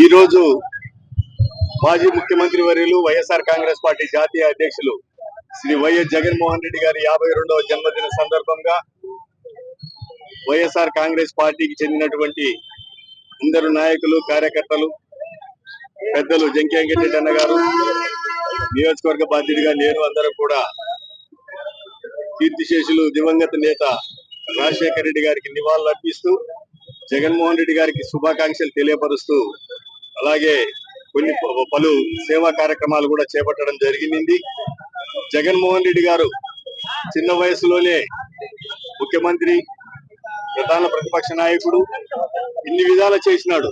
ఈ రోజు మాజీ ముఖ్యమంత్రి వర్యులు వైఎస్ఆర్ కాంగ్రెస్ పార్టీ జాతీయ అధ్యక్షులు శ్రీ వైఎస్ జగన్మోహన్ రెడ్డి గారి 52వ జన్మదిన సందర్భంగా వైఎస్ఆర్ కాంగ్రెస్ పార్టీకి చెందినటువంటి అందరు నాయకులు కార్యకర్తలు పెద్దలు జంకి వెంకటరెడ్డి అన్న గారు నియోజకవర్గ బాధ్యుడిగా నేను అందరం కూడా కీర్తిశేషులు దివంగత నేత రాజశేఖర రెడ్డి గారికి నివాళులు అర్పిస్తూ జగన్మోహన్ రెడ్డి గారికి శుభాకాంక్షలు తెలియపరుస్తూ అలాగే కొన్ని పలు సేవా కార్యక్రమాలు కూడా చేపట్టడం జరిగింది. జగన్మోహన్ రెడ్డి గారు చిన్న వయసులోనే ముఖ్యమంత్రి, ప్రధాన ప్రతిపక్ష నాయకుడు, ఇన్ని విధాలు చేసినాడు.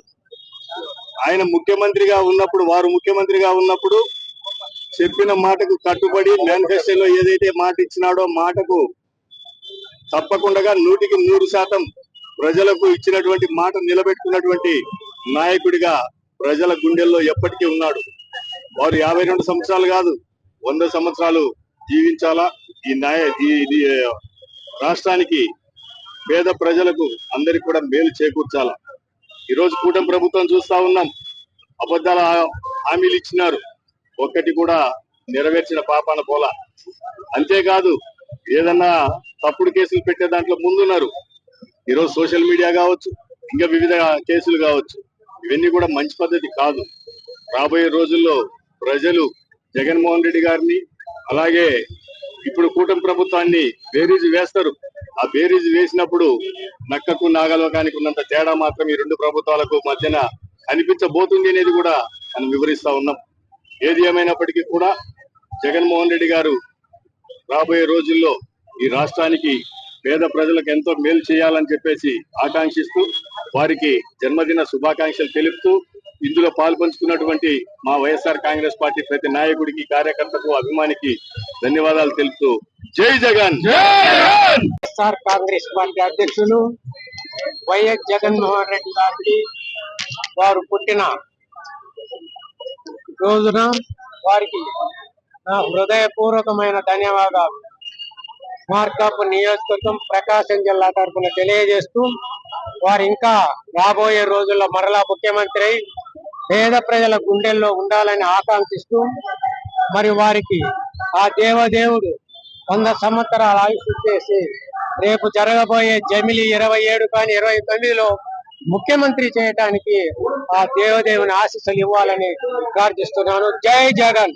ఆయన ముఖ్యమంత్రిగా ఉన్నప్పుడు, వారు ముఖ్యమంత్రిగా ఉన్నప్పుడు చెప్పిన మాటకు కట్టుబడి మేనిఫెస్టోలో ఏదైతే మాట ఇచ్చినాడో మాటకు తప్పకుండా 100% ప్రజలకు ఇచ్చినటువంటి మాట నిలబెట్టుకున్నటువంటి నాయకుడిగా ప్రజల గుండెల్లో ఎప్పటికీ ఉన్నాడు. వారు 52 సంవత్సరాలు కాదు, 100 సంవత్సరాలు జీవించాలా. ఈ రాష్ట్రానికి, పేద ప్రజలకు అందరికి కూడా మేలు చేకూర్చాలా. ఈరోజు కూటమి ప్రభుత్వం చూస్తా ఉన్నాం, అబద్ధాల హామీలు ఇచ్చినారు, ఒక్కటి కూడా నెరవేర్చిన పాపాన పోలా. అంతేకాదు ఏదన్నా తప్పుడు కేసులు పెట్టే దాంట్లో ముందున్నారు. ఈరోజు సోషల్ మీడియా కావచ్చు, ఇంకా వివిధ కేసులు కావచ్చు, ఇవన్నీ కూడా మంచి పద్ధతి కాదు. రాబోయే రోజుల్లో ప్రజలు జగన్మోహన్ రెడ్డి గారిని అలాగే ఇప్పుడు కూటమి ప్రభుత్వాన్ని బేరీజు వేస్తారు. ఆ బేరీజు వేసినప్పుడు నక్కకు నాగలోకానికి ఉన్నంత తేడా మాత్రం ఈ రెండు ప్రభుత్వాలకు మధ్యన కనిపించబోతుంది అనేది కూడా మనం వివరిస్తా ఉన్నాం. ఏది ఏమైనప్పటికీ కూడా జగన్మోహన్ రెడ్డి గారు రాబోయే రోజుల్లో ఈ రాష్ట్రానికి, పేద ప్రజలకు ఎంతో మేలు చేయాలని చెప్పేసి ఆకాంక్షిస్తూ వారికి జన్మదిన శుభాకాంక్షలు తెలుపుతూ ఇందులో పాల్పంచుకున్నటువంటి మా వైఎస్ఆర్ కాంగ్రెస్ పార్టీ ప్రతి నాయకుడికి, కార్యకర్తకు, అభిమానికి ధన్యవాదాలు తెలుపుతూ జై జగన్. వైఎస్ఆర్ కాంగ్రెస్ పార్టీ అధ్యక్షులు వైఎస్ జగన్మోహన్ రెడ్డి గారికి వారు పుట్టిన రోజున వారికి నా హృదయపూర్వకమైన ధన్యవాదాలు మార్కాపు నియోజకవర్గం ప్రకాశం జిల్లా తరఫున తెలియజేస్తూ, వారు ఇంకా రాబోయే రోజుల్లో మరలా ముఖ్యమంత్రి అయి పేద ప్రజల గుండెల్లో ఉండాలని ఆకాంక్షిస్తూ, మరి వారికి ఆ దేవదేవుడు 100 సంవత్సరాల ఆయుష్ చేసి రేపు జరగబోయే జమిలి 27 కానీ 29లో ముఖ్యమంత్రి చేయడానికి ఆ దేవదేవుని ఆశీస్సులు ఇవ్వాలని ప్రార్థిస్తున్నాను. జై జగన్.